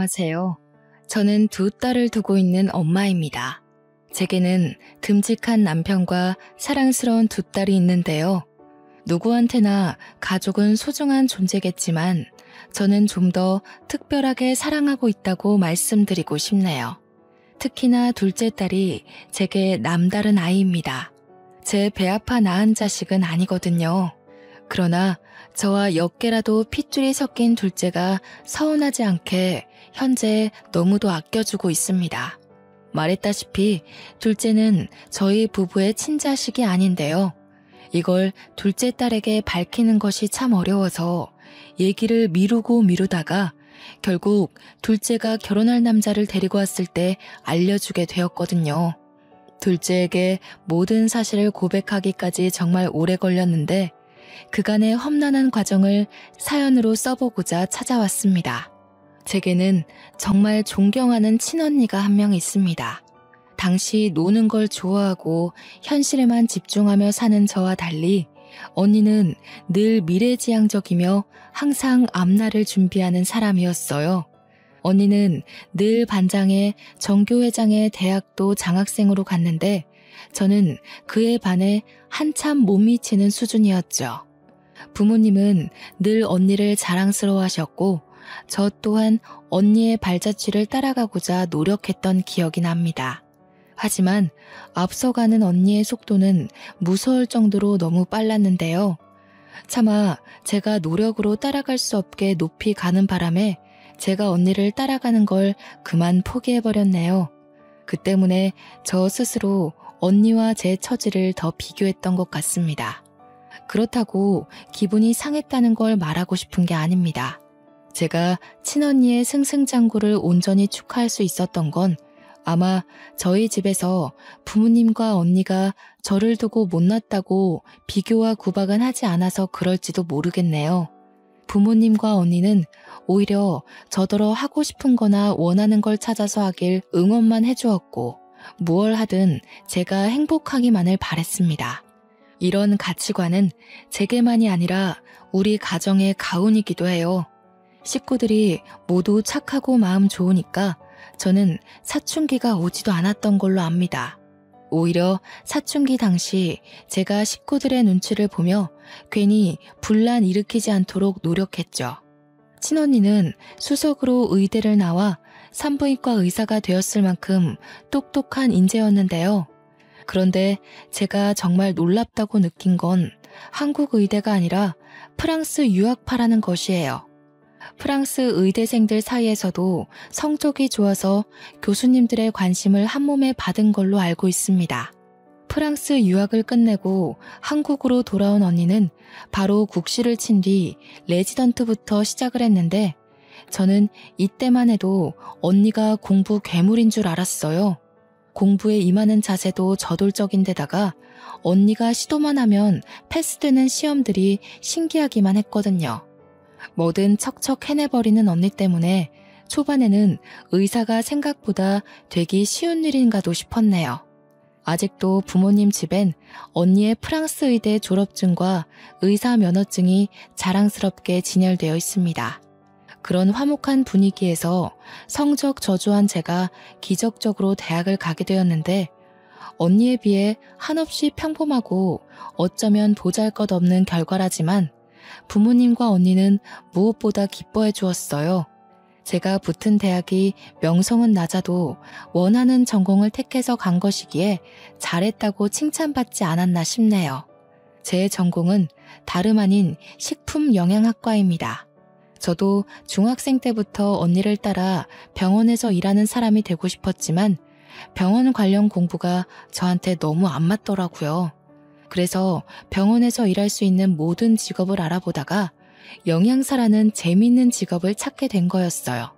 안녕하세요. 저는 두 딸을 두고 있는 엄마입니다. 제게는 듬직한 남편과 사랑스러운 두 딸이 있는데요. 누구한테나 가족은 소중한 존재겠지만 저는 좀 더 특별하게 사랑하고 있다고 말씀드리고 싶네요. 특히나 둘째 딸이 제게 남다른 아이입니다. 제 배 아파 낳은 자식은 아니거든요. 그러나 저와 몇 개라도 핏줄이 섞인 둘째가 서운하지 않게 현재 너무도 아껴주고 있습니다. 말했다시피 둘째는 저희 부부의 친자식이 아닌데요. 이걸 둘째 딸에게 밝히는 것이 참 어려워서 얘기를 미루다가 결국 둘째가 결혼할 남자를 데리고 왔을 때 알려주게 되었거든요. 둘째에게 모든 사실을 고백하기까지 정말 오래 걸렸는데 그간의 험난한 과정을 사연으로 써보고자 찾아왔습니다. 제게는 정말 존경하는 친언니가 한 명 있습니다. 당시 노는 걸 좋아하고 현실에만 집중하며 사는 저와 달리 언니는 늘 미래지향적이며 항상 앞날을 준비하는 사람이었어요. 언니는 늘 반장에 정교회장에 대학도 장학생으로 갔는데 저는 그에 반해 한참 못 미치는 수준이었죠. 부모님은 늘 언니를 자랑스러워하셨고 저 또한 언니의 발자취를 따라가고자 노력했던 기억이 납니다. 하지만 앞서가는 언니의 속도는 무서울 정도로 너무 빨랐는데요. 차마 제가 노력으로 따라갈 수 없게 높이 가는 바람에 제가 언니를 따라가는 걸 그만 포기해버렸네요. 그 때문에 저 스스로 언니와 제 처지를 더 비교했던 것 같습니다. 그렇다고 기분이 상했다는 걸 말하고 싶은 게 아닙니다. 제가 친언니의 승승장구를 온전히 축하할 수 있었던 건 아마 저희 집에서 부모님과 언니가 저를 두고 못났다고 비교와 구박은 하지 않아서 그럴지도 모르겠네요. 부모님과 언니는 오히려 저더러 하고 싶은 거나 원하는 걸 찾아서 하길 응원만 해주었고 무얼 하든 제가 행복하기만을 바랬습니다. 이런 가치관은 제게만이 아니라 우리 가정의 가훈이기도 해요. 식구들이 모두 착하고 마음 좋으니까 저는 사춘기가 오지도 않았던 걸로 압니다. 오히려 사춘기 당시 제가 식구들의 눈치를 보며 괜히 분란 일으키지 않도록 노력했죠. 친언니는 수석으로 의대를 나와 산부인과 의사가 되었을 만큼 똑똑한 인재였는데요. 그런데 제가 정말 놀랍다고 느낀 건 한국 의대가 아니라 프랑스 유학파라는 것이에요. 프랑스 의대생들 사이에서도 성적이 좋아서 교수님들의 관심을 한몸에 받은 걸로 알고 있습니다. 프랑스 유학을 끝내고 한국으로 돌아온 언니는 바로 국시를 친 뒤 레지던트부터 시작을 했는데 저는 이때만 해도 언니가 공부 괴물인 줄 알았어요. 공부에 임하는 자세도 저돌적인데다가 언니가 시도만 하면 패스되는 시험들이 신기하기만 했거든요. 뭐든 척척 해내버리는 언니 때문에 초반에는 의사가 생각보다 되기 쉬운 일인가도 싶었네요. 아직도 부모님 집엔 언니의 프랑스 의대 졸업증과 의사 면허증이 자랑스럽게 진열되어 있습니다. 그런 화목한 분위기에서 성적 저조한 제가 기적적으로 대학을 가게 되었는데 언니에 비해 한없이 평범하고 어쩌면 보잘것없는 결과라지만 부모님과 언니는 무엇보다 기뻐해 주었어요. 제가 붙은 대학이 명성은 낮아도 원하는 전공을 택해서 간 것이기에 잘했다고 칭찬받지 않았나 싶네요. 제 전공은 다름 아닌 식품영양학과입니다. 저도 중학생 때부터 언니를 따라 병원에서 일하는 사람이 되고 싶었지만 병원 관련 공부가 저한테 너무 안 맞더라고요. 그래서 병원에서 일할 수 있는 모든 직업을 알아보다가 영양사라는 재미있는 직업을 찾게 된 거였어요.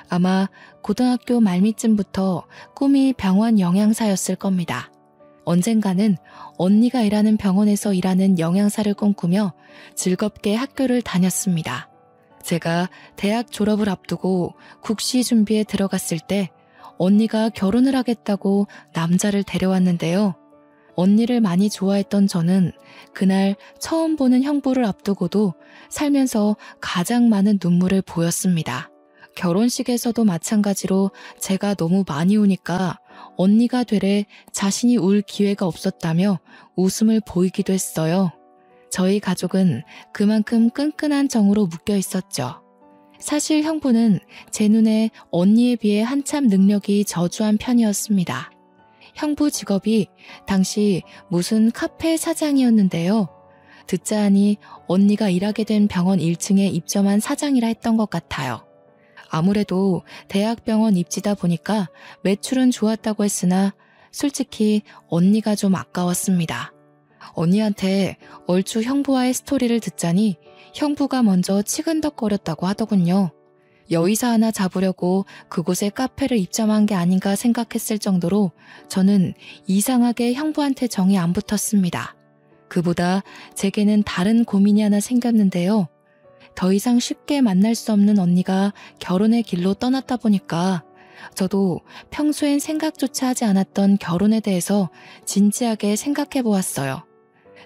아마 고등학교 말미쯤부터 꿈이 병원 영양사였을 겁니다. 언젠가는 언니가 일하는 병원에서 일하는 영양사를 꿈꾸며 즐겁게 학교를 다녔습니다. 제가 대학 졸업을 앞두고 국시 준비에 들어갔을 때 언니가 결혼을 하겠다고 남자를 데려왔는데요. 언니를 많이 좋아했던 저는 그날 처음 보는 형부를 앞두고도 살면서 가장 많은 눈물을 보였습니다. 결혼식에서도 마찬가지로 제가 너무 많이 우니까 언니가 되래 자신이 울 기회가 없었다며 웃음을 보이기도 했어요. 저희 가족은 그만큼 끈끈한 정으로 묶여 있었죠. 사실 형부는 제 눈에 언니에 비해 한참 능력이 저조한 편이었습니다. 형부 직업이 당시 무슨 카페 사장이었는데요. 듣자 하니 언니가 일하게 된 병원 1층에 입점한 사장이라 했던 것 같아요. 아무래도 대학병원 입지다 보니까 매출은 좋았다고 했으나 솔직히 언니가 좀 아까웠습니다. 언니한테 얼추 형부와의 스토리를 듣자니 형부가 먼저 치근덕거렸다고 하더군요. 여의사 하나 잡으려고 그곳에 카페를 입점한 게 아닌가 생각했을 정도로 저는 이상하게 형부한테 정이 안 붙었습니다. 그보다 제게는 다른 고민이 하나 생겼는데요. 더 이상 쉽게 만날 수 없는 언니가 결혼의 길로 떠났다 보니까 저도 평소엔 생각조차 하지 않았던 결혼에 대해서 진지하게 생각해 보았어요.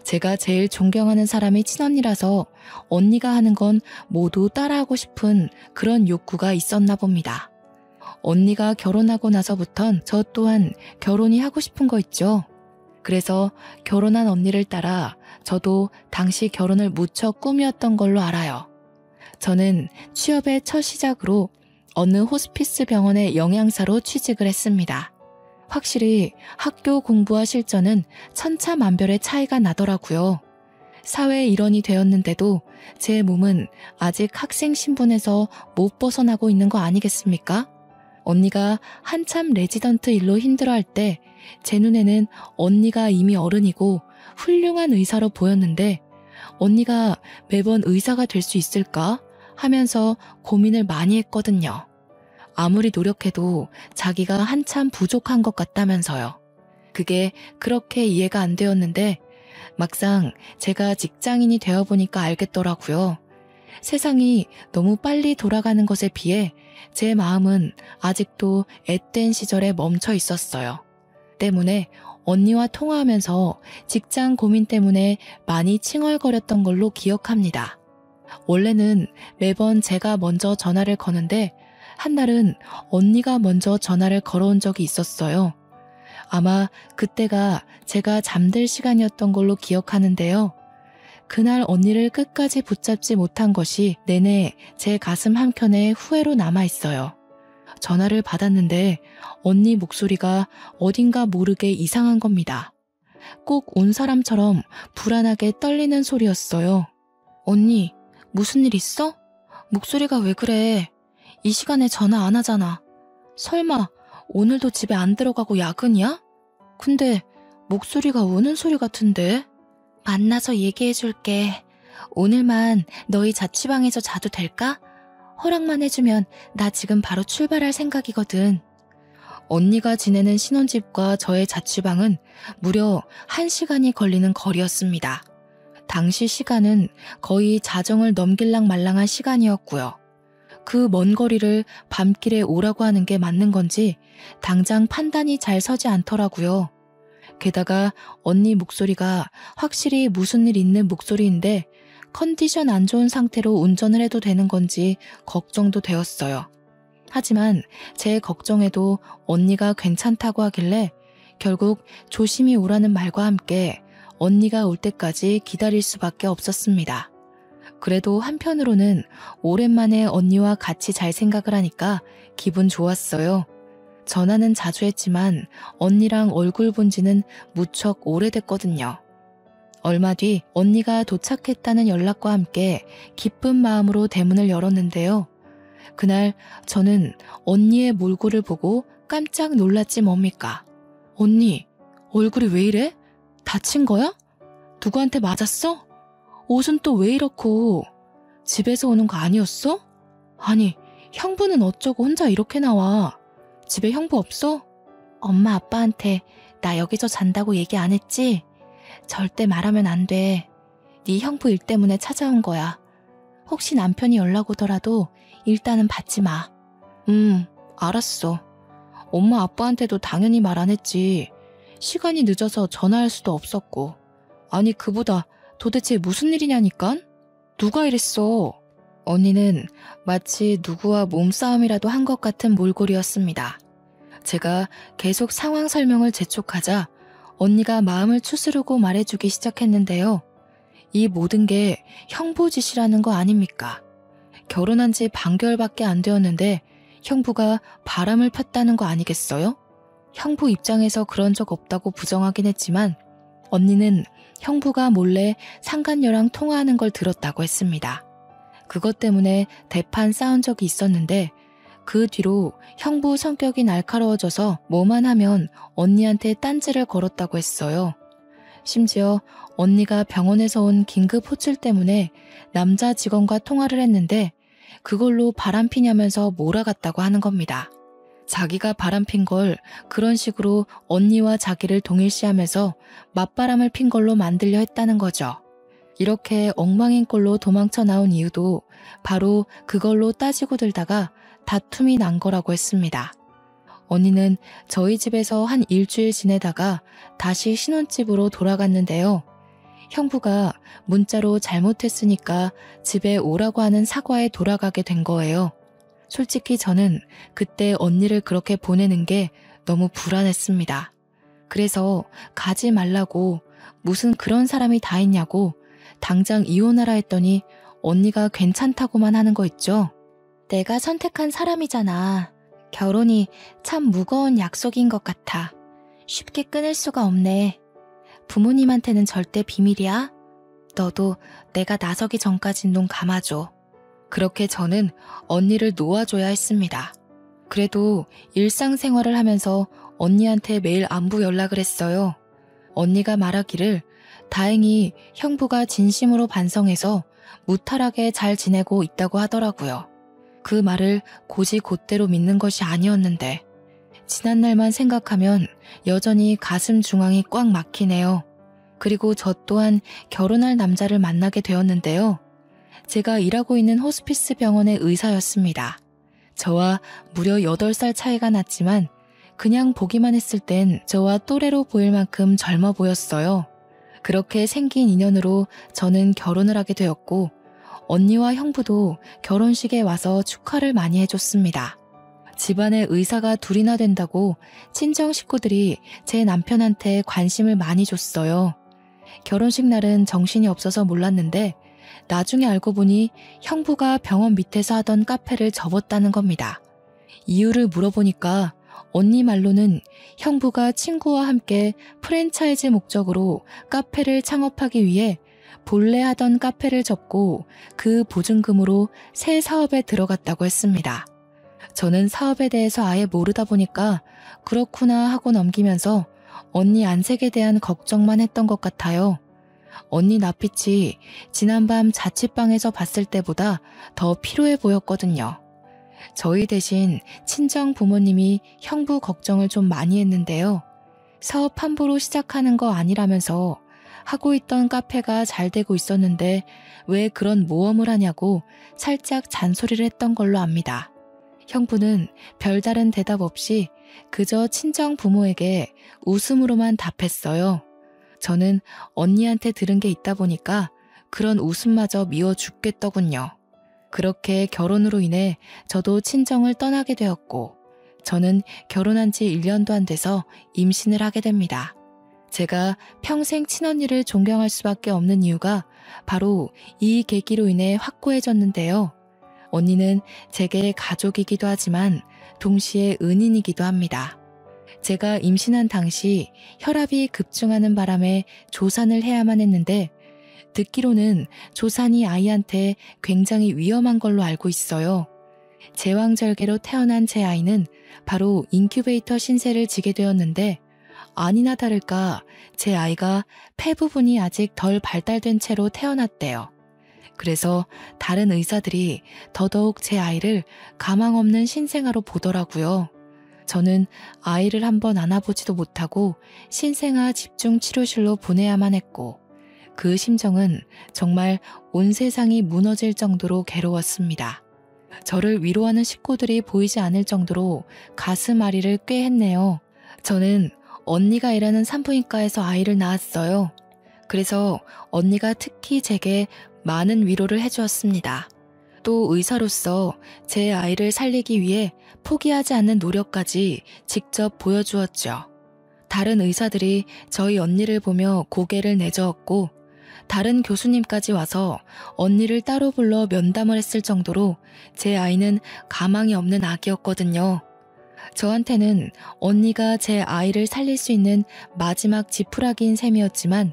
제가 제일 존경하는 사람이 친언니라서 언니가 하는 건 모두 따라하고 싶은 그런 욕구가 있었나 봅니다. 언니가 결혼하고 나서부턴 저 또한 결혼이 하고 싶은 거 있죠. 그래서 결혼한 언니를 따라 저도 당시 결혼을 무척 꿈이었던 걸로 알아요. 저는 취업의 첫 시작으로 어느 호스피스 병원의 영양사로 취직을 했습니다. 확실히 학교 공부와 실전은 천차만별의 차이가 나더라고요. 사회 일원이 되었는데도 제 몸은 아직 학생 신분에서 못 벗어나고 있는 거 아니겠습니까? 언니가 한참 레지던트 일로 힘들어할 때 제 눈에는 언니가 이미 어른이고 훌륭한 의사로 보였는데 언니가 매번 의사가 될 수 있을까 하면서 고민을 많이 했거든요. 아무리 노력해도 자기가 한참 부족한 것 같다면서요. 그게 그렇게 이해가 안 되었는데 막상 제가 직장인이 되어보니까 알겠더라고요. 세상이 너무 빨리 돌아가는 것에 비해 제 마음은 아직도 앳된 시절에 멈춰 있었어요. 때문에 언니와 통화하면서 직장 고민 때문에 많이 칭얼거렸던 걸로 기억합니다. 원래는 매번 제가 먼저 전화를 거는데 한날은 언니가 먼저 전화를 걸어온 적이 있었어요. 아마 그때가 제가 잠들 시간이었던 걸로 기억하는데요. 그날 언니를 끝까지 붙잡지 못한 것이 내내 제 가슴 한켠에 후회로 남아있어요. 전화를 받았는데 언니 목소리가 어딘가 모르게 이상한 겁니다. 꼭 온 사람처럼 불안하게 떨리는 소리였어요. 언니, 무슨 일 있어? 목소리가 왜 그래? 이 시간에 전화 안 하잖아. 설마 오늘도 집에 안 들어가고 야근이야? 근데 목소리가 우는 소리 같은데? 만나서 얘기해줄게. 오늘만 너희 자취방에서 자도 될까? 허락만 해주면 나 지금 바로 출발할 생각이거든. 언니가 지내는 신혼집과 저의 자취방은 무려 1시간이 걸리는 거리였습니다. 당시 시간은 거의 자정을 넘길랑 말랑한 시간이었고요. 그 먼 거리를 밤길에 오라고 하는 게 맞는 건지 당장 판단이 잘 서지 않더라고요. 게다가 언니 목소리가 확실히 무슨 일 있는 목소리인데 컨디션 안 좋은 상태로 운전을 해도 되는 건지 걱정도 되었어요. 하지만 제 걱정에도 언니가 괜찮다고 하길래 결국 조심히 오라는 말과 함께 언니가 올 때까지 기다릴 수밖에 없었습니다. 그래도 한편으로는 오랜만에 언니와 같이 잘 생각을 하니까 기분 좋았어요. 전화는 자주 했지만 언니랑 얼굴 본 지는 무척 오래됐거든요. 얼마 뒤 언니가 도착했다는 연락과 함께 기쁜 마음으로 대문을 열었는데요. 그날 저는 언니의 몰골을 보고 깜짝 놀랐지 뭡니까? 언니, 얼굴이 왜 이래? 다친 거야? 누구한테 맞았어? 옷은 또 왜 이렇고? 집에서 오는 거 아니었어? 아니, 형부는 어쩌고 혼자 이렇게 나와? 집에 형부 없어? 엄마 아빠한테 나 여기서 잔다고 얘기 안 했지? 절대 말하면 안 돼. 네 형부 일 때문에 찾아온 거야. 혹시 남편이 연락 오더라도 일단은 받지 마. 알았어. 엄마 아빠한테도 당연히 말 안 했지. 시간이 늦어서 전화할 수도 없었고. 아니 그보다 도대체 무슨 일이냐니깐? 누가 이랬어? 언니는 마치 누구와 몸싸움이라도 한 것 같은 몰골이었습니다. 제가 계속 상황 설명을 재촉하자 언니가 마음을 추스르고 말해주기 시작했는데요. 이 모든 게 형부 짓이라는 거 아닙니까? 결혼한 지 반개월밖에 안 되었는데 형부가 바람을 폈다는 거 아니겠어요? 형부 입장에서 그런 적 없다고 부정하긴 했지만 언니는 형부가 몰래 상간녀랑 통화하는 걸 들었다고 했습니다. 그것 때문에 대판 싸운 적이 있었는데 그 뒤로 형부 성격이 날카로워져서 뭐만 하면 언니한테 딴지를 걸었다고 했어요. 심지어 언니가 병원에서 온 긴급 호출 때문에 남자 직원과 통화를 했는데 그걸로 바람피냐면서 몰아갔다고 하는 겁니다. 자기가 바람핀 걸 그런 식으로 언니와 자기를 동일시하면서 맞바람을 핀 걸로 만들려 했다는 거죠. 이렇게 엉망인 꼴로 도망쳐 나온 이유도 바로 그걸로 따지고 들다가 다툼이 난 거라고 했습니다. 언니는 저희 집에서 한 일주일 지내다가 다시 신혼집으로 돌아갔는데요. 형부가 문자로 잘못했으니까 집에 오라고 하는 사과에 돌아가게 된 거예요. 솔직히 저는 그때 언니를 그렇게 보내는 게 너무 불안했습니다. 그래서 가지 말라고 무슨 그런 사람이 다 있냐고 당장 이혼하라 했더니 언니가 괜찮다고만 하는 거 있죠. 내가 선택한 사람이잖아. 결혼이 참 무거운 약속인 것 같아. 쉽게 끊을 수가 없네. 부모님한테는 절대 비밀이야. 너도 내가 나서기 전까진 눈 감아줘. 그렇게 저는 언니를 놓아줘야 했습니다. 그래도 일상생활을 하면서 언니한테 매일 안부 연락을 했어요. 언니가 말하기를 다행히 형부가 진심으로 반성해서 무탈하게 잘 지내고 있다고 하더라고요. 그 말을 곧이곧대로 믿는 것이 아니었는데 지난날만 생각하면 여전히 가슴 중앙이 꽉 막히네요. 그리고 저 또한 결혼할 남자를 만나게 되었는데요. 제가 일하고 있는 호스피스 병원의 의사였습니다. 저와 무려 8살 차이가 났지만 그냥 보기만 했을 땐 저와 또래로 보일 만큼 젊어 보였어요. 그렇게 생긴 인연으로 저는 결혼을 하게 되었고 언니와 형부도 결혼식에 와서 축하를 많이 해줬습니다. 집안에 의사가 둘이나 된다고 친정 식구들이 제 남편한테 관심을 많이 줬어요. 결혼식 날은 정신이 없어서 몰랐는데 나중에 알고 보니 형부가 병원 밑에서 하던 카페를 접었다는 겁니다. 이유를 물어보니까 언니 말로는 형부가 친구와 함께 프랜차이즈 목적으로 카페를 창업하기 위해 본래 하던 카페를 접고 그 보증금으로 새 사업에 들어갔다고 했습니다. 저는 사업에 대해서 아예 모르다 보니까 그렇구나 하고 넘기면서 언니 안색에 대한 걱정만 했던 것 같아요. 언니 낯빛이 지난밤 자취방에서 봤을 때보다 더 피로해 보였거든요. 저희 대신 친정 부모님이 형부 걱정을 좀 많이 했는데요. 사업 함부로 시작하는 거 아니라면서 하고 있던 카페가 잘 되고 있었는데 왜 그런 모험을 하냐고 살짝 잔소리를 했던 걸로 압니다. 형부는 별다른 대답 없이 그저 친정 부모에게 웃음으로만 답했어요. 저는 언니한테 들은 게 있다 보니까 그런 웃음마저 미워 죽겠더군요. 그렇게 결혼으로 인해 저도 친정을 떠나게 되었고 저는 결혼한 지 1년도 안 돼서 임신을 하게 됩니다. 제가 평생 친언니를 존경할 수밖에 없는 이유가 바로 이 계기로 인해 확고해졌는데요. 언니는 제게 가족이기도 하지만 동시에 은인이기도 합니다. 제가 임신한 당시 혈압이 급증하는 바람에 조산을 해야만 했는데 듣기로는 조산이 아이한테 굉장히 위험한 걸로 알고 있어요. 제왕절개로 태어난 제 아이는 바로 인큐베이터 신세를 지게 되었는데 아니나 다를까 제 아이가 폐 부분이 아직 덜 발달된 채로 태어났대요. 그래서 다른 의사들이 더더욱 제 아이를 가망 없는 신생아로 보더라고요. 저는 아이를 한번 안아보지도 못하고 신생아 집중치료실로 보내야만 했고 그 심정은 정말 온 세상이 무너질 정도로 괴로웠습니다. 저를 위로하는 식구들이 보이지 않을 정도로 가슴 아리를 꽤 했네요. 저는 언니가 일하는 산부인과에서 아이를 낳았어요. 그래서 언니가 특히 제게 많은 위로를 해주었습니다. 또 의사로서 제 아이를 살리기 위해 포기하지 않는 노력까지 직접 보여주었죠. 다른 의사들이 저희 언니를 보며 고개를 내저었고 다른 교수님까지 와서 언니를 따로 불러 면담을 했을 정도로 제 아이는 가망이 없는 아기였거든요. 저한테는 언니가 제 아이를 살릴 수 있는 마지막 지푸라기인 셈이었지만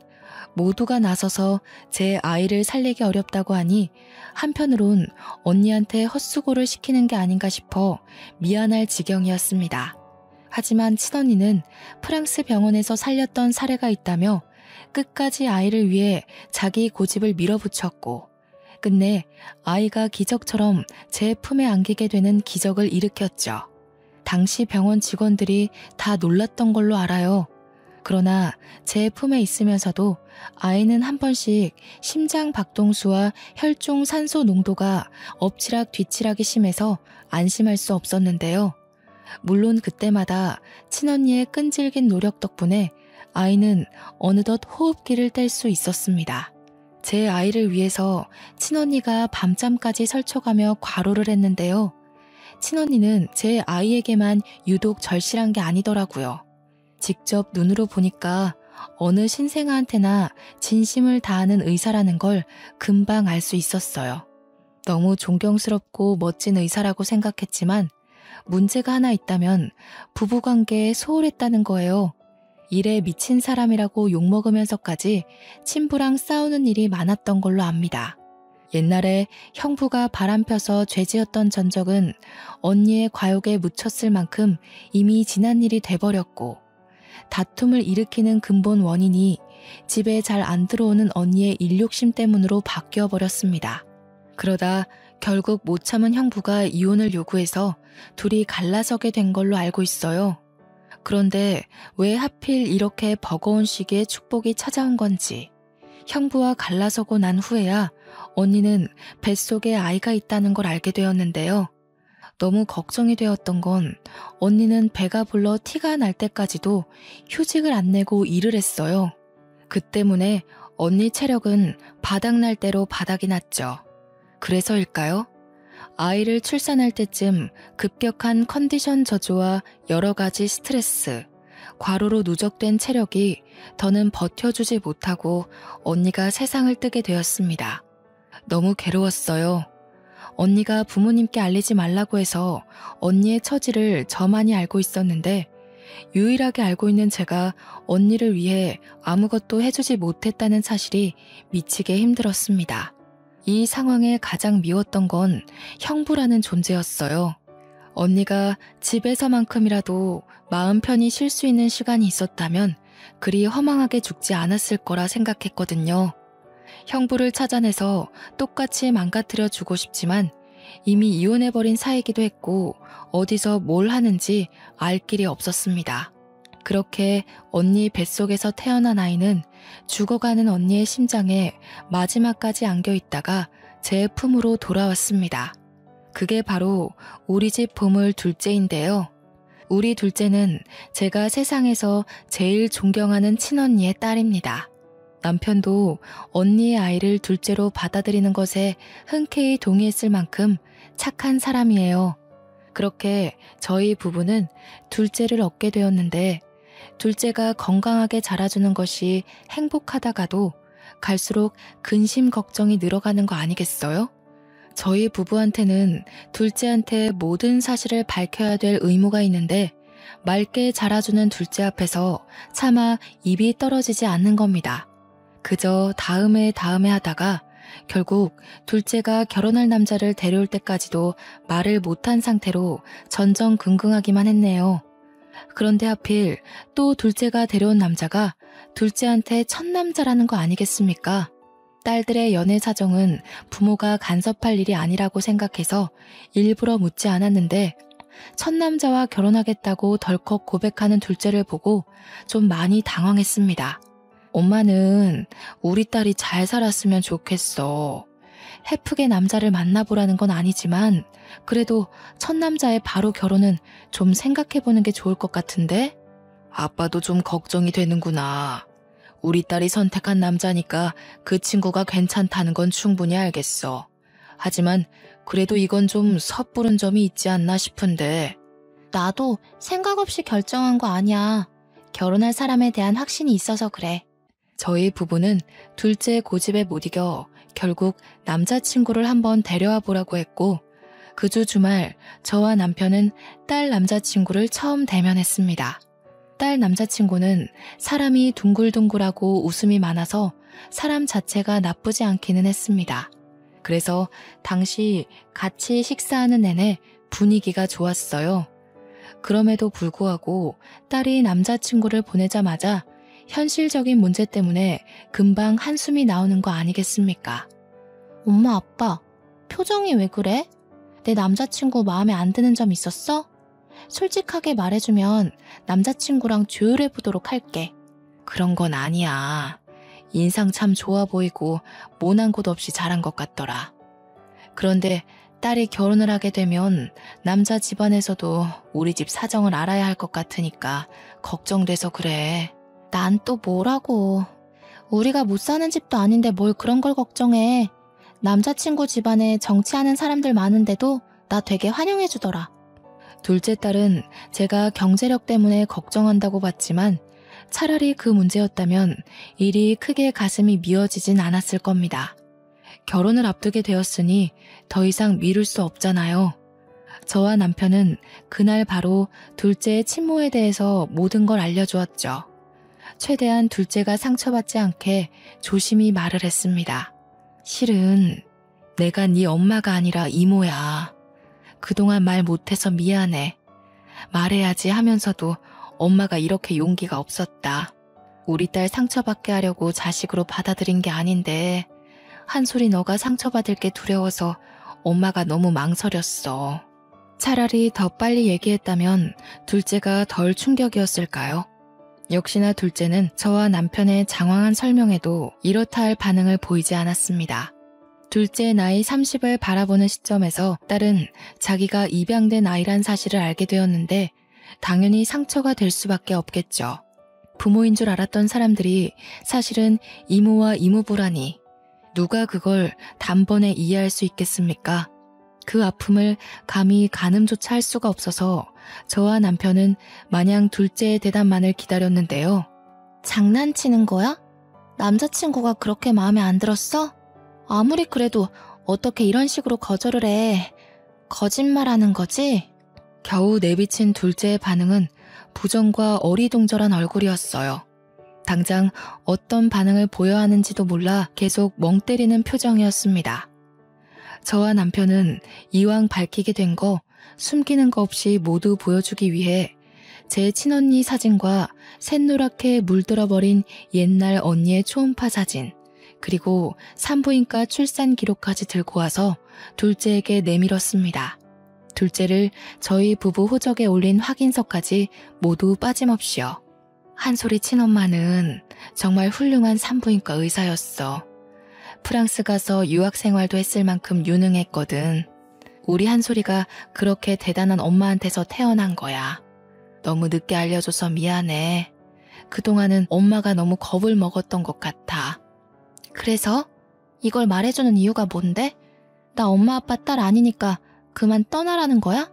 모두가 나서서 제 아이를 살리기 어렵다고 하니 한편으론 언니한테 헛수고를 시키는 게 아닌가 싶어 미안할 지경이었습니다. 하지만 친언니는 프랑스 병원에서 살렸던 사례가 있다며 끝까지 아이를 위해 자기 고집을 밀어붙였고 끝내 아이가 기적처럼 제 품에 안기게 되는 기적을 일으켰죠. 당시 병원 직원들이 다 놀랐던 걸로 알아요. 그러나 제 품에 있으면서도 아이는 한 번씩 심장 박동수와 혈중 산소 농도가 엎치락 뒤치락이 심해서 안심할 수 없었는데요. 물론 그때마다 친언니의 끈질긴 노력 덕분에 아이는 어느덧 호흡기를 뗄 수 있었습니다. 제 아이를 위해서 친언니가 밤잠까지 설쳐가며 과로를 했는데요. 친언니는 제 아이에게만 유독 절실한 게 아니더라고요. 직접 눈으로 보니까 어느 신생아한테나 진심을 다하는 의사라는 걸 금방 알 수 있었어요. 너무 존경스럽고 멋진 의사라고 생각했지만 문제가 하나 있다면 부부관계에 소홀했다는 거예요. 일에 미친 사람이라고 욕먹으면서까지 친부랑 싸우는 일이 많았던 걸로 압니다. 옛날에 형부가 바람펴서 죄지었던 전적은 언니의 과욕에 묻혔을 만큼 이미 지난 일이 돼버렸고 다툼을 일으키는 근본 원인이 집에 잘 안 들어오는 언니의 일욕심 때문으로 바뀌어버렸습니다. 그러다 결국 못 참은 형부가 이혼을 요구해서 둘이 갈라서게 된 걸로 알고 있어요. 그런데 왜 하필 이렇게 버거운 시기에 축복이 찾아온 건지 형부와 갈라서고 난 후에야 언니는 뱃속에 아이가 있다는 걸 알게 되었는데요. 너무 걱정이 되었던 건 언니는 배가 불러 티가 날 때까지도 휴직을 안 내고 일을 했어요. 그 때문에 언니 체력은 바닥날 대로 바닥이 났죠. 그래서일까요? 아이를 출산할 때쯤 급격한 컨디션 저조와 여러 가지 스트레스, 과로로 누적된 체력이 더는 버텨주지 못하고 언니가 세상을 뜨게 되었습니다. 너무 괴로웠어요. 언니가 부모님께 알리지 말라고 해서 언니의 처지를 저만이 알고 있었는데 유일하게 알고 있는 제가 언니를 위해 아무것도 해주지 못했다는 사실이 미치게 힘들었습니다. 이 상황에 가장 미웠던 건 형부라는 존재였어요. 언니가 집에서만큼이라도 마음 편히 쉴 수 있는 시간이 있었다면 그리 허망하게 죽지 않았을 거라 생각했거든요. 형부를 찾아내서 똑같이 망가뜨려 주고 싶지만 이미 이혼해버린 사이기도 했고 어디서 뭘 하는지 알 길이 없었습니다. 그렇게 언니 뱃속에서 태어난 아이는 죽어가는 언니의 심장에 마지막까지 안겨있다가 제 품으로 돌아왔습니다. 그게 바로 우리 집 보물 둘째인데요. 우리 둘째는 제가 세상에서 제일 존경하는 친언니의 딸입니다. 남편도 언니의 아이를 둘째로 받아들이는 것에 흔쾌히 동의했을 만큼 착한 사람이에요. 그렇게 저희 부부는 둘째를 얻게 되었는데 둘째가 건강하게 자라주는 것이 행복하다가도 갈수록 근심 걱정이 늘어가는 거 아니겠어요? 저희 부부한테는 둘째한테 모든 사실을 밝혀야 될 의무가 있는데 맑게 자라주는 둘째 앞에서 차마 입이 떨어지지 않는 겁니다. 그저 다음에 하다가 결국 둘째가 결혼할 남자를 데려올 때까지도 말을 못한 상태로 전전긍긍하기만 했네요. 그런데 하필 또 둘째가 데려온 남자가 둘째한테 첫 남자라는 거 아니겠습니까? 딸들의 연애 사정은 부모가 간섭할 일이 아니라고 생각해서 일부러 묻지 않았는데 첫 남자와 결혼하겠다고 덜컥 고백하는 둘째를 보고 좀 많이 당황했습니다. 엄마는 우리 딸이 잘 살았으면 좋겠어. 해프게 남자를 만나보라는 건 아니지만 그래도 첫 남자의 바로 결혼은 좀 생각해보는 게 좋을 것 같은데? 아빠도 좀 걱정이 되는구나. 우리 딸이 선택한 남자니까 그 친구가 괜찮다는 건 충분히 알겠어. 하지만 그래도 이건 좀 섣부른 점이 있지 않나 싶은데. 나도 생각 없이 결정한 거 아니야. 결혼할 사람에 대한 확신이 있어서 그래. 저희 부부는 둘째 고집에 못 이겨 결국 남자친구를 한번 데려와 보라고 했고, 그 주 주말 저와 남편은 딸 남자친구를 처음 대면했습니다. 딸 남자친구는 사람이 둥글둥글하고 웃음이 많아서 사람 자체가 나쁘지 않기는 했습니다. 그래서 당시 같이 식사하는 내내 분위기가 좋았어요. 그럼에도 불구하고 딸이 남자친구를 보내자마자 현실적인 문제 때문에 금방 한숨이 나오는 거 아니겠습니까? 엄마, 아빠, 표정이 왜 그래? 내 남자친구 마음에 안 드는 점 있었어? 솔직하게 말해주면 남자친구랑 조율해보도록 할게. 그런 건 아니야. 인상 참 좋아 보이고 모난 곳 없이 잘한 것 같더라. 그런데 딸이 결혼을 하게 되면 남자 집안에서도 우리 집 사정을 알아야 할 것 같으니까 걱정돼서 그래. 난 또 뭐라고. 우리가 못 사는 집도 아닌데 뭘 그런 걸 걱정해. 남자친구 집안에 정치하는 사람들 많은데도 나 되게 환영해주더라. 둘째 딸은 제가 경제력 때문에 걱정한다고 봤지만 차라리 그 문제였다면 일이 크게 가슴이 미어지진 않았을 겁니다. 결혼을 앞두게 되었으니 더 이상 미룰 수 없잖아요. 저와 남편은 그날 바로 둘째의 친모에 대해서 모든 걸 알려주었죠. 최대한 둘째가 상처받지 않게 조심히 말을 했습니다. 실은 내가 네 엄마가 아니라 이모야. 그동안 말 못해서 미안해. 말해야지 하면서도 엄마가 이렇게 용기가 없었다. 우리 딸 상처받게 하려고 자식으로 받아들인 게 아닌데 한솔이 너가 상처받을 게 두려워서 엄마가 너무 망설였어. 차라리 더 빨리 얘기했다면 둘째가 덜 충격이었을까요? 역시나 둘째는 저와 남편의 장황한 설명에도 이렇다 할 반응을 보이지 않았습니다. 둘째의 나이 30을 바라보는 시점에서 딸은 자기가 입양된 아이란 사실을 알게 되었는데 당연히 상처가 될 수밖에 없겠죠. 부모인 줄 알았던 사람들이 사실은 이모와 이모부라니 누가 그걸 단번에 이해할 수 있겠습니까? 그 아픔을 감히 가늠조차 할 수가 없어서 저와 남편은 마냥 둘째의 대답만을 기다렸는데요. 장난치는 거야? 남자친구가 그렇게 마음에 안 들었어? 아무리 그래도 어떻게 이런 식으로 거절을 해. 거짓말하는 거지? 겨우 내비친 둘째의 반응은 부정과 어리둥절한 얼굴이었어요. 당장 어떤 반응을 보여야 하는지도 몰라 계속 멍 때리는 표정이었습니다. 저와 남편은 이왕 밝히게 된 거 숨기는 거 없이 모두 보여주기 위해 제 친언니 사진과 샛노랗게 물들어버린 옛날 언니의 초음파 사진, 그리고 산부인과 출산 기록까지 들고 와서 둘째에게 내밀었습니다. 둘째를 저희 부부 호적에 올린 확인서까지 모두 빠짐없이요. 한솔이 친엄마는 정말 훌륭한 산부인과 의사였어. 프랑스 가서 유학 생활도 했을 만큼 유능했거든. 우리 한솔이가 그렇게 대단한 엄마한테서 태어난 거야. 너무 늦게 알려줘서 미안해. 그동안은 엄마가 너무 겁을 먹었던 것 같아. 그래서? 이걸 말해주는 이유가 뭔데? 나 엄마 아빠 딸 아니니까 그만 떠나라는 거야?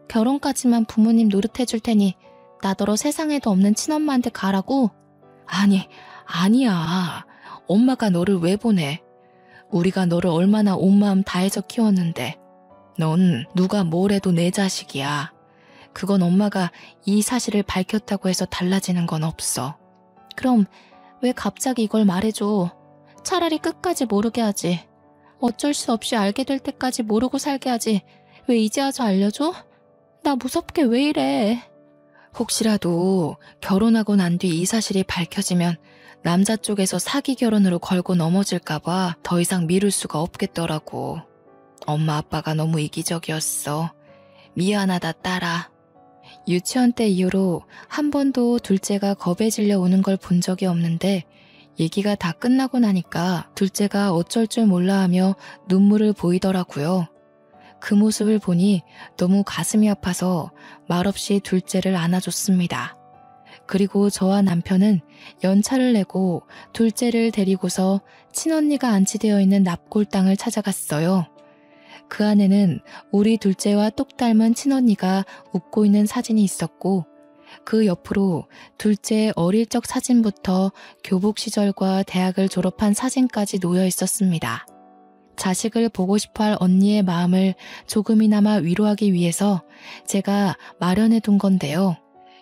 결혼까지만 부모님 노릇해줄 테니 나더러 세상에도 없는 친엄마한테 가라고? 아니야. 엄마가 너를 왜 보내? 우리가 너를 얼마나 온 마음 다해서 키웠는데. 넌 누가 뭘 해도 내 자식이야. 그건 엄마가 이 사실을 밝혔다고 해서 달라지는 건 없어. 그럼 왜 갑자기 이걸 말해줘? 차라리 끝까지 모르게 하지. 어쩔 수 없이 알게 될 때까지 모르고 살게 하지. 왜 이제 와서 알려줘? 나 무섭게 왜 이래? 혹시라도 결혼하고 난 뒤 이 사실이 밝혀지면 남자 쪽에서 사기 결혼으로 걸고 넘어질까봐 더 이상 미룰 수가 없겠더라고. 엄마 아빠가 너무 이기적이었어. 미안하다 딸아. 유치원 때 이후로 한 번도 둘째가 겁에 질려 오는 걸 본 적이 없는데 얘기가 다 끝나고 나니까 둘째가 어쩔 줄 몰라 하며 눈물을 보이더라고요. 그 모습을 보니 너무 가슴이 아파서 말없이 둘째를 안아줬습니다. 그리고 저와 남편은 연차를 내고 둘째를 데리고서 친언니가 안치되어 있는 납골당을 찾아갔어요. 그 안에는 우리 둘째와 똑 닮은 친언니가 웃고 있는 사진이 있었고 그 옆으로 둘째의 어릴 적 사진부터 교복 시절과 대학을 졸업한 사진까지 놓여 있었습니다. 자식을 보고 싶어할 언니의 마음을 조금이나마 위로하기 위해서 제가 마련해 둔 건데요.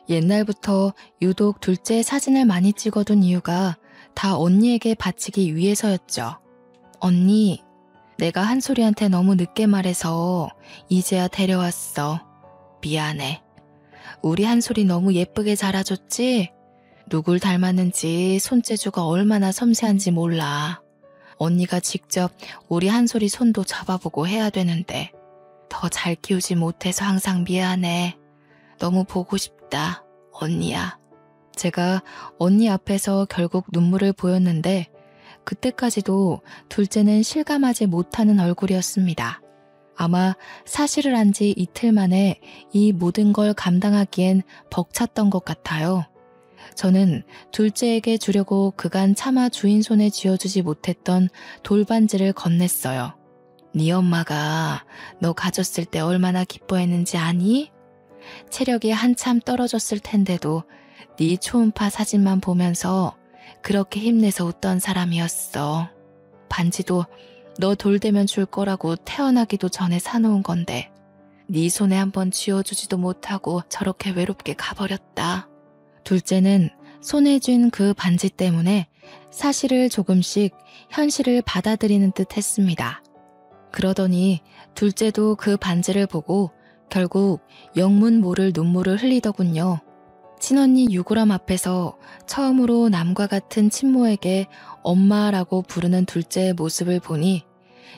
옛날부터 유독 둘째 사진을 많이 찍어둔 이유가 다 언니에게 바치기 위해서였죠. 언니, 내가 한솔이한테 너무 늦게 말해서 이제야 데려왔어. 미안해. 우리 한솔이 너무 예쁘게 자라줬지? 누굴 닮았는지 손재주가 얼마나 섬세한지 몰라. 언니가 직접 우리 한솔이 손도 잡아보고 해야 되는데 더 잘 키우지 못해서 항상 미안해. 너무 보고 싶다, 언니야. 제가 언니 앞에서 결국 눈물을 보였는데 그때까지도 둘째는 실감하지 못하는 얼굴이었습니다. 아마 사실을 안 지 이틀 만에 이 모든 걸 감당하기엔 벅찼던 것 같아요. 저는 둘째에게 주려고 그간 차마 주인 손에 쥐어주지 못했던 돌반지를 건넸어요. 네 엄마가 너 가졌을 때 얼마나 기뻐했는지 아니? 체력이 한참 떨어졌을 텐데도 네 초음파 사진만 보면서 그렇게 힘내서 웃던 사람이었어. 반지도 너 돌되면 줄 거라고 태어나기도 전에 사놓은 건데 네 손에 한번 쥐어주지도 못하고 저렇게 외롭게 가버렸다. 둘째는 손에 쥔 그 반지 때문에 사실을 조금씩 현실을 받아들이는 듯 했습니다. 그러더니 둘째도 그 반지를 보고 결국 영문 모를 눈물을 흘리더군요. 친언니 유구람 앞에서 처음으로 남과 같은 친모에게 엄마라고 부르는 둘째의 모습을 보니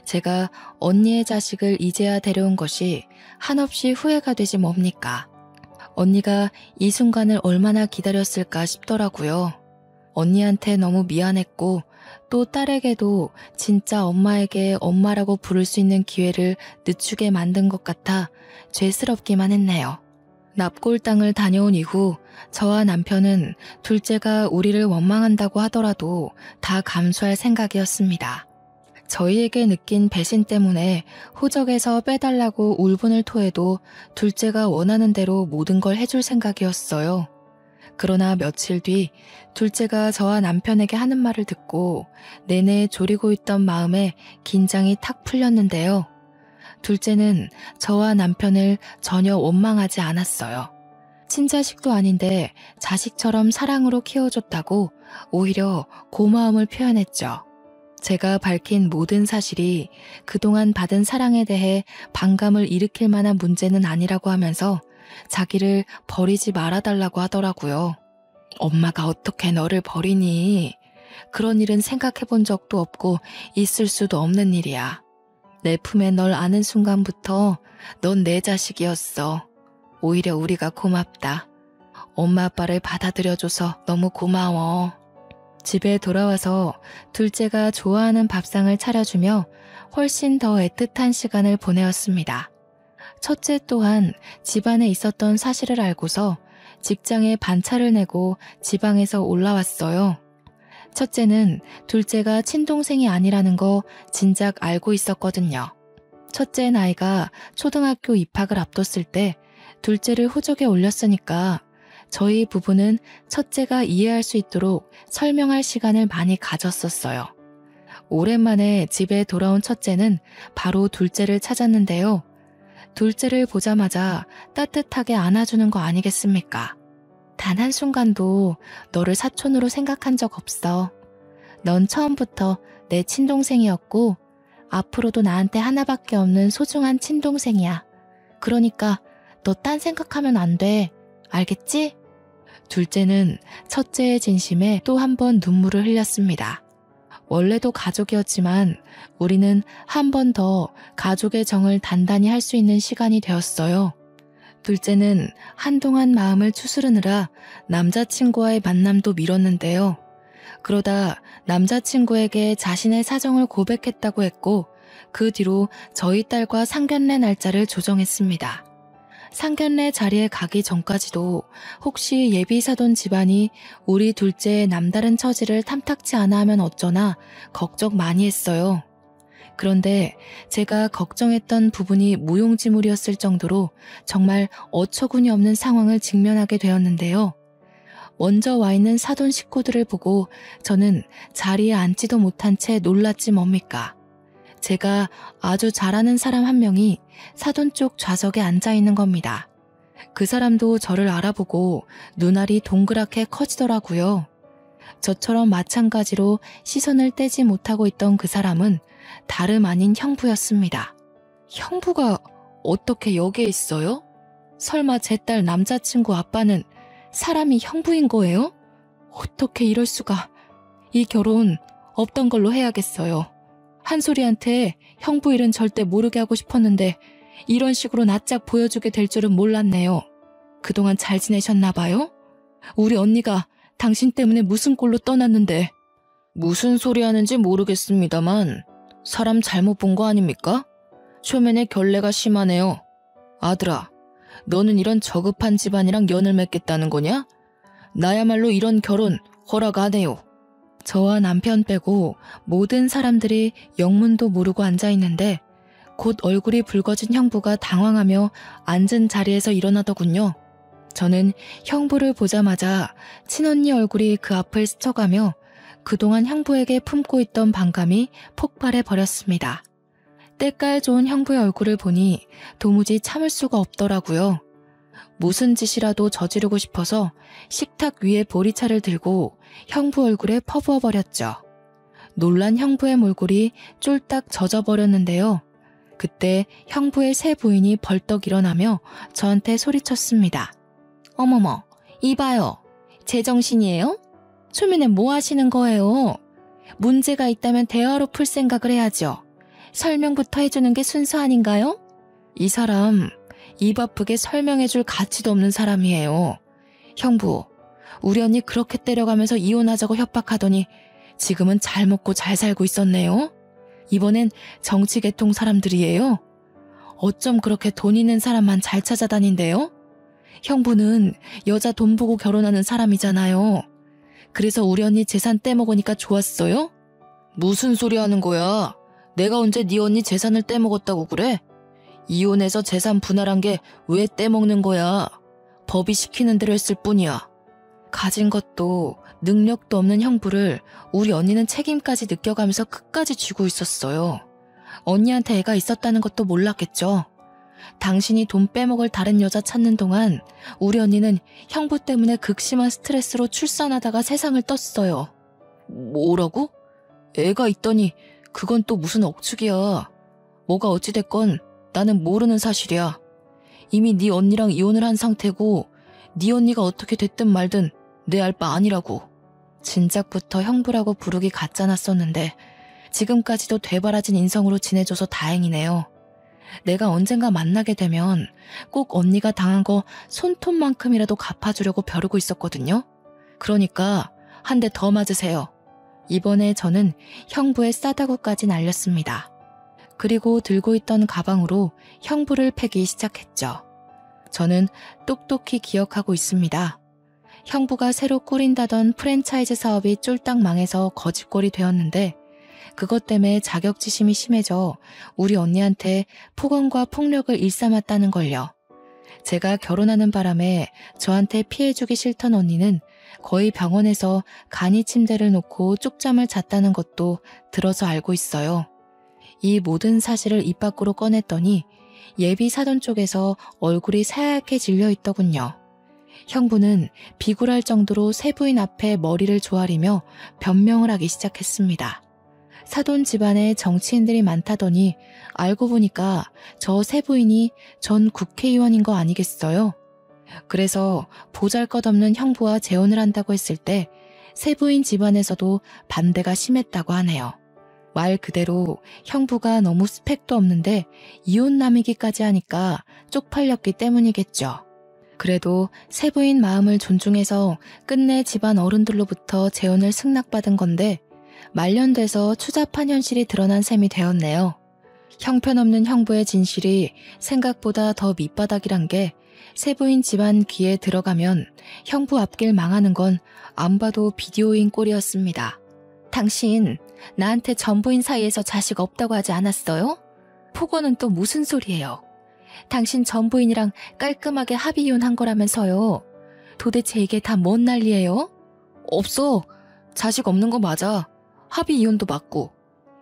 제가 언니의 자식을 이제야 데려온 것이 한없이 후회가 되지 뭡니까? 언니가 이 순간을 얼마나 기다렸을까 싶더라고요. 언니한테 너무 미안했고 또 딸에게도 진짜 엄마에게 엄마라고 부를 수 있는 기회를 늦추게 만든 것 같아 죄스럽기만 했네요. 납골당을 다녀온 이후 저와 남편은 둘째가 우리를 원망한다고 하더라도 다 감수할 생각이었습니다. 저희에게 느낀 배신 때문에 호적에서 빼달라고 울분을 토해도 둘째가 원하는 대로 모든 걸 해줄 생각이었어요. 그러나 며칠 뒤 둘째가 저와 남편에게 하는 말을 듣고 내내 졸이고 있던 마음에 긴장이 탁 풀렸는데요. 둘째는 저와 남편을 전혀 원망하지 않았어요. 친자식도 아닌데 자식처럼 사랑으로 키워줬다고 오히려 고마움을 표현했죠. 제가 밝힌 모든 사실이 그동안 받은 사랑에 대해 반감을 일으킬 만한 문제는 아니라고 하면서 자기를 버리지 말아달라고 하더라고요. 엄마가 어떻게 너를 버리니? 그런 일은 생각해 본 적도 없고 있을 수도 없는 일이야. 내 품에 널 안은 순간부터 넌 내 자식이었어. 오히려 우리가 고맙다. 엄마 아빠를 받아들여줘서 너무 고마워. 집에 돌아와서 둘째가 좋아하는 밥상을 차려주며 훨씬 더 애틋한 시간을 보내었습니다. 첫째 또한 집안에 있었던 사실을 알고서 직장에 반차를 내고 지방에서 올라왔어요. 첫째는 둘째가 친동생이 아니라는 거 진작 알고 있었거든요. 첫째 나이가 초등학교 입학을 앞뒀을 때 둘째를 호적에 올렸으니까 저희 부부는 첫째가 이해할 수 있도록 설명할 시간을 많이 가졌었어요. 오랜만에 집에 돌아온 첫째는 바로 둘째를 찾았는데요. 둘째를 보자마자 따뜻하게 안아주는 거 아니겠습니까? 단 한순간도 너를 사촌으로 생각한 적 없어. 넌 처음부터 내 친동생이었고 앞으로도 나한테 하나밖에 없는 소중한 친동생이야. 그러니까 너 딴 생각하면 안 돼. 알겠지? 둘째는 첫째의 진심에 또 한 번 눈물을 흘렸습니다. 원래도 가족이었지만 우리는 한 번 더 가족의 정을 단단히 할 수 있는 시간이 되었어요. 둘째는 한동안 마음을 추스르느라 남자친구와의 만남도 미뤘는데요. 그러다 남자친구에게 자신의 사정을 고백했다고 했고 그 뒤로 저희 딸과 상견례 날짜를 조정했습니다. 상견례 자리에 가기 전까지도 혹시 예비사돈 집안이 우리 둘째의 남다른 처지를 탐탁치 않아 하면 어쩌나 걱정 많이 했어요. 그런데 제가 걱정했던 부분이 무용지물이었을 정도로 정말 어처구니 없는 상황을 직면하게 되었는데요. 먼저 와 있는 사돈 식구들을 보고 저는 자리에 앉지도 못한 채 놀랐지 뭡니까. 제가 아주 잘 아는 사람 한 명이 사돈 쪽 좌석에 앉아 있는 겁니다. 그 사람도 저를 알아보고 눈알이 동그랗게 커지더라고요. 저처럼 마찬가지로 시선을 떼지 못하고 있던 그 사람은 다름 아닌 형부였습니다. 형부가 어떻게 여기에 있어요? 설마 제 딸 남자친구 아빠는 사람이 형부인 거예요? 어떻게 이럴 수가. 이 결혼 없던 걸로 해야겠어요. 한솔이한테 형부 일은 절대 모르게 하고 싶었는데 이런 식으로 낯짝 보여주게 될 줄은 몰랐네요. 그동안 잘 지내셨나 봐요? 우리 언니가 당신 때문에 무슨 꼴로 떠났는데. 무슨 소리 하는지 모르겠습니다만 사람 잘못 본 거 아닙니까? 초면에 결례가 심하네요. 아들아, 너는 이런 저급한 집안이랑 연을 맺겠다는 거냐? 나야말로 이런 결혼 허락 안 해요. 저와 남편 빼고 모든 사람들이 영문도 모르고 앉아있는데 곧 얼굴이 붉어진 형부가 당황하며 앉은 자리에서 일어나더군요. 저는 형부를 보자마자 친언니 얼굴이 그 앞을 스쳐가며 그동안 형부에게 품고 있던 반감이 폭발해 버렸습니다. 때깔 좋은 형부의 얼굴을 보니 도무지 참을 수가 없더라고요. 무슨 짓이라도 저지르고 싶어서 식탁 위에 보리차를 들고 형부 얼굴에 퍼부어 버렸죠. 놀란 형부의 몰골이 쫄딱 젖어버렸는데요. 그때 형부의 새 부인이 벌떡 일어나며 저한테 소리쳤습니다. 어머머, 이봐요. 제정신이에요? 초면에 뭐 하시는 거예요? 문제가 있다면 대화로 풀 생각을 해야죠. 설명부터 해주는 게 순서 아닌가요? 이 사람 입 아프게 설명해줄 가치도 없는 사람이에요. 형부, 우리 언니 그렇게 때려가면서 이혼하자고 협박하더니 지금은 잘 먹고 잘 살고 있었네요. 이번엔 정치계통 사람들이에요. 어쩜 그렇게 돈 있는 사람만 잘 찾아다닌대요? 형부는 여자 돈 보고 결혼하는 사람이잖아요. 그래서 우리 언니 재산 떼먹으니까 좋았어요? 무슨 소리 하는 거야? 내가 언제 네 언니 재산을 떼먹었다고 그래? 이혼해서 재산 분할한 게 왜 떼먹는 거야? 법이 시키는 대로 했을 뿐이야. 가진 것도 능력도 없는 형부를 우리 언니는 책임까지 느껴가면서 끝까지 쥐고 있었어요. 언니한테 애가 있었다는 것도 몰랐겠죠. 당신이 돈 빼먹을 다른 여자 찾는 동안 우리 언니는 형부 때문에 극심한 스트레스로 출산하다가 세상을 떴어요. 뭐라고? 애가 있더니 그건 또 무슨 억측이야. 뭐가 어찌됐건 나는 모르는 사실이야. 이미 네 언니랑 이혼을 한 상태고 네 언니가 어떻게 됐든 말든 내 알 바 아니라고. 진작부터 형부라고 부르기 가짜났었는데 지금까지도 되바라진 인성으로 지내줘서 다행이네요. 내가 언젠가 만나게 되면 꼭 언니가 당한 거 손톱만큼이라도 갚아주려고 벼르고 있었거든요. 그러니까 한 대 더 맞으세요. 이번에 저는 형부의 싸다구까지 날렸습니다. 그리고 들고 있던 가방으로 형부를 패기 시작했죠. 저는 똑똑히 기억하고 있습니다. 형부가 새로 꾸린다던 프랜차이즈 사업이 쫄딱 망해서 거짓골이 되었는데 그것 때문에 자격지심이 심해져 우리 언니한테 폭언과 폭력을 일삼았다는 걸요. 제가 결혼하는 바람에 저한테 피해주기 싫던 언니는 거의 병원에서 간이 침대를 놓고 쪽잠을 잤다는 것도 들어서 알고 있어요. 이 모든 사실을 입 밖으로 꺼냈더니 예비 사돈 쪽에서 얼굴이 새하얗게 질려 있더군요. 형부는 비굴할 정도로 새 부인 앞에 머리를 조아리며 변명을 하기 시작했습니다. 사돈 집안에 정치인들이 많다더니 알고 보니까 저 새 부인이 전 국회의원인 거 아니겠어요? 그래서 보잘것없는 형부와 재혼을 한다고 했을 때 새 부인 집안에서도 반대가 심했다고 하네요. 말 그대로 형부가 너무 스펙도 없는데 이혼남이기까지 하니까 쪽팔렸기 때문이겠죠. 그래도 새 부인 마음을 존중해서 끝내 집안 어른들로부터 재혼을 승낙받은 건데 말년돼서 추잡한 현실이 드러난 셈이 되었네요. 형편없는 형부의 진실이 생각보다 더 밑바닥이란 게 새 부인 집안 귀에 들어가면 형부 앞길 망하는 건 안 봐도 비디오인 꼴이었습니다. 당신 나한테 전부인 사이에서 자식 없다고 하지 않았어요? 폭언은 또 무슨 소리예요? 당신 전부인이랑 깔끔하게 합의 이혼한 거라면서요. 도대체 이게 다 뭔 난리예요? 없어. 자식 없는 거 맞아. 합의 이혼도 맞고.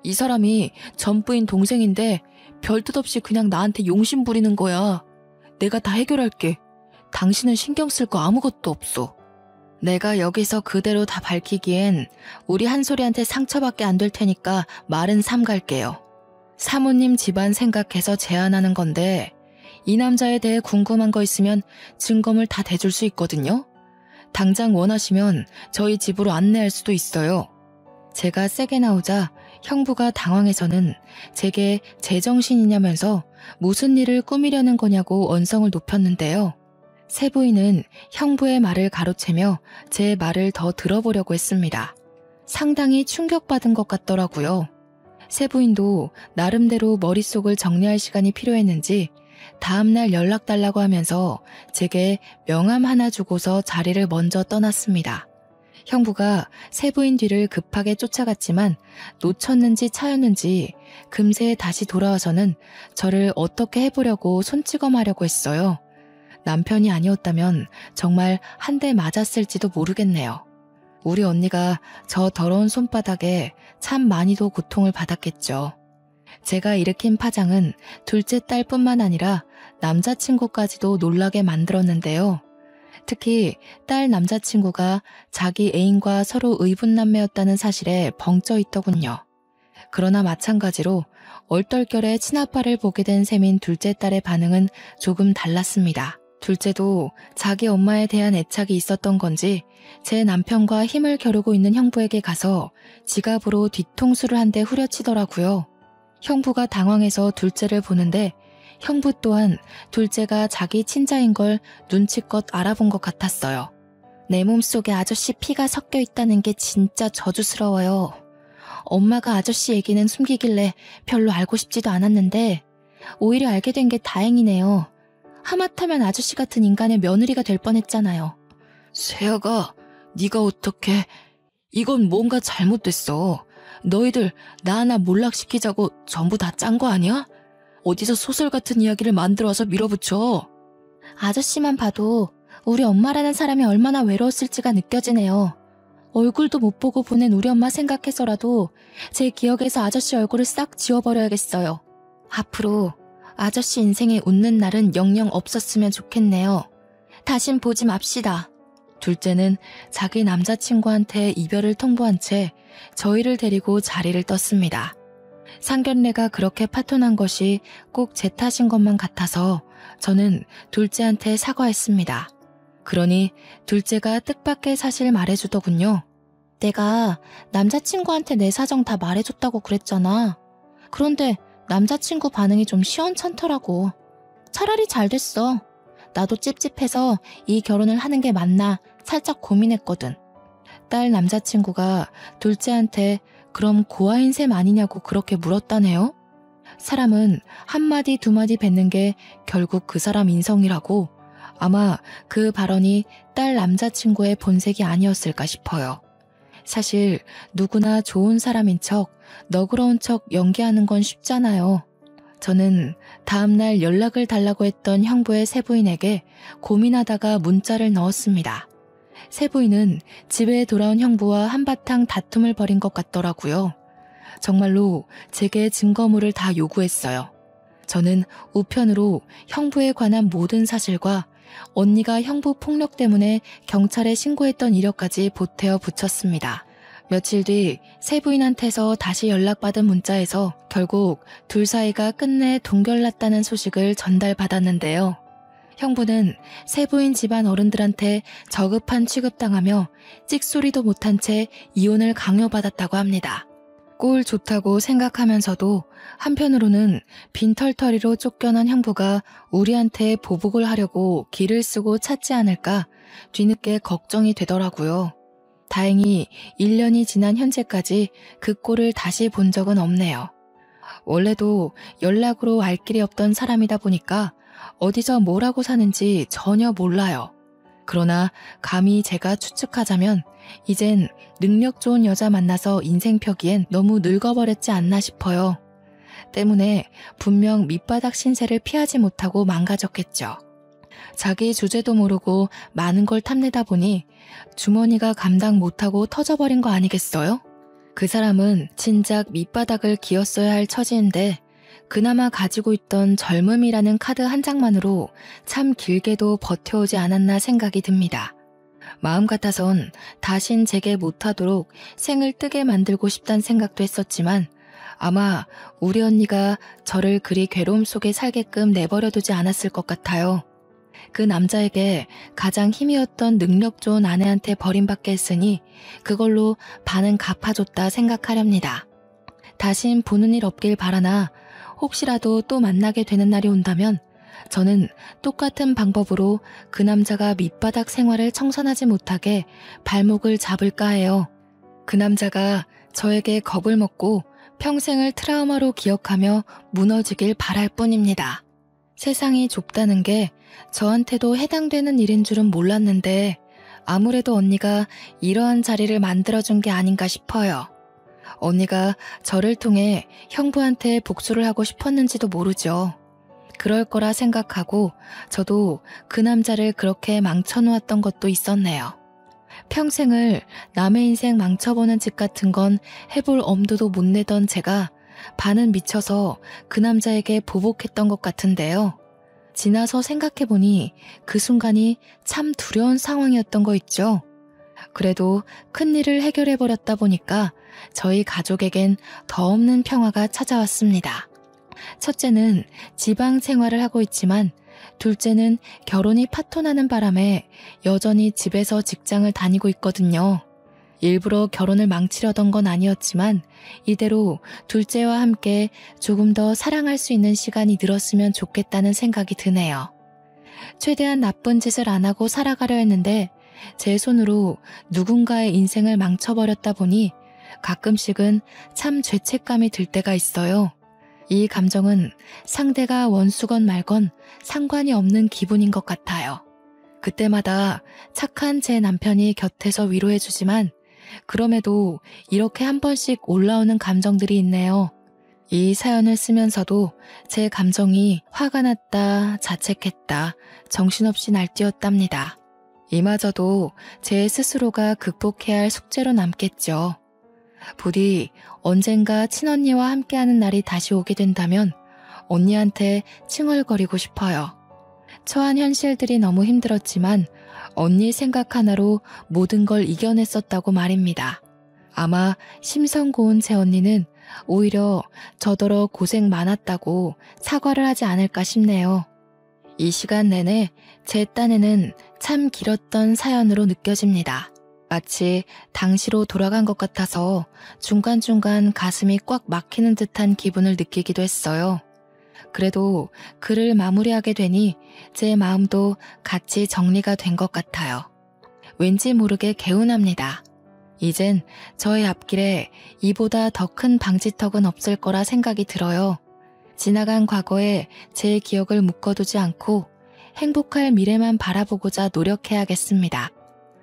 이 사람이 전부인 동생인데 별 뜻 없이 그냥 나한테 용심 부리는 거야. 내가 다 해결할게. 당신은 신경 쓸 거 아무것도 없어. 내가 여기서 그대로 다 밝히기엔 우리 한솔이한테 상처밖에 안 될 테니까 말은 삼갈게요. 사모님 집안 생각해서 제안하는 건데 이 남자에 대해 궁금한 거 있으면 증거물 다 대줄 수 있거든요. 당장 원하시면 저희 집으로 안내할 수도 있어요. 제가 세게 나오자 형부가 당황해서는 제게 제정신이냐면서 무슨 일을 꾸미려는 거냐고 언성을 높였는데요. 세부인은 형부의 말을 가로채며 제 말을 더 들어보려고 했습니다. 상당히 충격받은 것 같더라고요. 세부인도 나름대로 머릿속을 정리할 시간이 필요했는지 다음날 연락 달라고 하면서 제게 명함 하나 주고서 자리를 먼저 떠났습니다. 형부가 세부인 뒤를 급하게 쫓아갔지만 놓쳤는지 차였는지 금세 다시 돌아와서는 저를 어떻게 해보려고 손찌검하려고 했어요. 남편이 아니었다면 정말 한 대 맞았을지도 모르겠네요. 우리 언니가 저 더러운 손바닥에 참 많이도 고통을 받았겠죠. 제가 일으킨 파장은 둘째 딸뿐만 아니라 남자친구까지도 놀라게 만들었는데요. 특히 딸 남자친구가 자기 애인과 서로 의분남매였다는 사실에 벙쪄 있더군요. 그러나 마찬가지로 얼떨결에 친아빠를 보게 된 셈인 둘째 딸의 반응은 조금 달랐습니다. 둘째도 자기 엄마에 대한 애착이 있었던 건지 제 남편과 힘을 겨루고 있는 형부에게 가서 지갑으로 뒤통수를 한 대 후려치더라고요. 형부가 당황해서 둘째를 보는데 형부 또한 둘째가 자기 친자인 걸 눈치껏 알아본 것 같았어요. 내 몸속에 아저씨 피가 섞여 있다는 게 진짜 저주스러워요. 엄마가 아저씨 얘기는 숨기길래 별로 알고 싶지도 않았는데 오히려 알게 된 게 다행이네요. 하마터면 아저씨 같은 인간의 며느리가 될 뻔했잖아요. 세아가 네가 어떻게... 이건 뭔가 잘못됐어. 너희들 나 하나 몰락시키자고 전부 다 짠 거 아니야? 어디서 소설 같은 이야기를 만들어서 밀어붙여. 아저씨만 봐도 우리 엄마라는 사람이 얼마나 외로웠을지가 느껴지네요. 얼굴도 못 보고 보낸 우리 엄마 생각해서라도 제 기억에서 아저씨 얼굴을 싹 지워버려야겠어요. 앞으로 아저씨 인생에 웃는 날은 영영 없었으면 좋겠네요. 다신 보지 맙시다. 둘째는 자기 남자친구한테 이별을 통보한 채 저희를 데리고 자리를 떴습니다. 상견례가 그렇게 파토난 것이 꼭 제 탓인 것만 같아서 저는 둘째한테 사과했습니다. 그러니 둘째가 뜻밖의 사실 말해주더군요. 내가 남자친구한테 내 사정 다 말해줬다고 그랬잖아. 그런데 남자친구 반응이 좀 시원찮더라고. 차라리 잘 됐어. 나도 찝찝해서 이 결혼을 하는 게 맞나 살짝 고민했거든. 딸 남자친구가 둘째한테 그럼 고아인 셈 아니냐고 그렇게 물었다네요. 사람은 한마디 두마디 뱉는 게 결국 그 사람 인성이라고. 아마 그 발언이 딸 남자친구의 본색이 아니었을까 싶어요. 사실 누구나 좋은 사람인 척, 너그러운 척 연기하는 건 쉽잖아요. 저는 다음날 연락을 달라고 했던 형부의 세부인에게 고민하다가 문자를 넣었습니다. 세부인은 집에 돌아온 형부와 한바탕 다툼을 벌인 것 같더라고요. 정말로 제게 증거물을 다 요구했어요. 저는 우편으로 형부에 관한 모든 사실과 언니가 형부 폭력 때문에 경찰에 신고했던 이력까지 보태어 붙였습니다. 며칠 뒤 세부인한테서 다시 연락받은 문자에서 결국 둘 사이가 끝내 동결났다는 소식을 전달받았는데요. 형부는 세부인 집안 어른들한테 저급한 취급당하며 찍소리도 못한 채 이혼을 강요받았다고 합니다. 꼴 좋다고 생각하면서도 한편으로는 빈털터리로 쫓겨난 형부가 우리한테 보복을 하려고 길을 쓰고 찾지 않을까 뒤늦게 걱정이 되더라고요. 다행히 1년이 지난 현재까지 그 꼴을 다시 본 적은 없네요. 원래도 연락으로 알 길이 없던 사람이다 보니까 어디서 뭐라고 사는지 전혀 몰라요. 그러나 감히 제가 추측하자면 이젠 능력 좋은 여자 만나서 인생 펴기엔 너무 늙어버렸지 않나 싶어요. 때문에 분명 밑바닥 신세를 피하지 못하고 망가졌겠죠. 자기 주제도 모르고 많은 걸 탐내다 보니 주머니가 감당 못하고 터져버린 거 아니겠어요? 그 사람은 진작 밑바닥을 기었어야 할 처지인데 그나마 가지고 있던 젊음이라는 카드 한 장만으로 참 길게도 버텨오지 않았나 생각이 듭니다. 마음 같아선 다신 제게 못하도록 생을 뜨게 만들고 싶단 생각도 했었지만 아마 우리 언니가 저를 그리 괴로움 속에 살게끔 내버려두지 않았을 것 같아요. 그 남자에게 가장 힘이었던 능력 좋은 아내한테 버림받게 했으니 그걸로 반은 갚아줬다 생각하렵니다. 다신 보는 일 없길 바라나 혹시라도 또 만나게 되는 날이 온다면 저는 똑같은 방법으로 그 남자가 밑바닥 생활을 청산하지 못하게 발목을 잡을까 해요. 그 남자가 저에게 겁을 먹고 평생을 트라우마로 기억하며 무너지길 바랄 뿐입니다. 세상이 좁다는 게 저한테도 해당되는 일인 줄은 몰랐는데 아무래도 언니가 이러한 자리를 만들어준 게 아닌가 싶어요. 언니가 저를 통해 형부한테 복수를 하고 싶었는지도 모르죠. 그럴 거라 생각하고 저도 그 남자를 그렇게 망쳐놓았던 것도 있었네요. 평생을 남의 인생 망쳐보는 짓 같은 건 해볼 엄두도 못 내던 제가 반은 미쳐서 그 남자에게 보복했던 것 같은데요. 지나서 생각해보니 그 순간이 참 두려운 상황이었던 거 있죠. 그래도 큰일을 해결해버렸다 보니까 저희 가족에겐 더 없는 평화가 찾아왔습니다. 첫째는 지방 생활을 하고 있지만 둘째는 결혼이 파토나는 바람에 여전히 집에서 직장을 다니고 있거든요. 일부러 결혼을 망치려던 건 아니었지만 이대로 둘째와 함께 조금 더 사랑할 수 있는 시간이 늘었으면 좋겠다는 생각이 드네요. 최대한 나쁜 짓을 안 하고 살아가려 했는데 제 손으로 누군가의 인생을 망쳐버렸다 보니 가끔씩은 참 죄책감이 들 때가 있어요. 이 감정은 상대가 원수건 말건 상관이 없는 기분인 것 같아요. 그때마다 착한 제 남편이 곁에서 위로해주지만 그럼에도 이렇게 한 번씩 올라오는 감정들이 있네요. 이 사연을 쓰면서도 제 감정이 화가 났다, 자책했다, 정신없이 날뛰었답니다. 이마저도 제 스스로가 극복해야 할 숙제로 남겠죠. 부디 언젠가 친언니와 함께하는 날이 다시 오게 된다면 언니한테 칭얼거리고 싶어요. 처한 현실들이 너무 힘들었지만 언니 생각 하나로 모든 걸 이겨냈었다고 말입니다. 아마 심성 고운 제 언니는 오히려 저더러 고생 많았다고 사과를 하지 않을까 싶네요. 이 시간 내내 제 딴에는 참 길었던 사연으로 느껴집니다. 마치 당시로 돌아간 것 같아서 중간중간 가슴이 꽉 막히는 듯한 기분을 느끼기도 했어요. 그래도 글을 마무리하게 되니 제 마음도 같이 정리가 된 것 같아요. 왠지 모르게 개운합니다. 이젠 저의 앞길에 이보다 더 큰 방지턱은 없을 거라 생각이 들어요. 지나간 과거에 제 기억을 묶어두지 않고 행복할 미래만 바라보고자 노력해야겠습니다.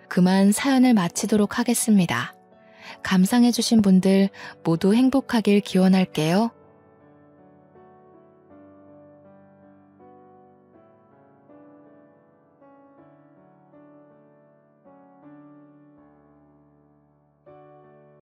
그만 사연을 마치도록 하겠습니다. 감상해주신 분들 모두 행복하길 기원할게요.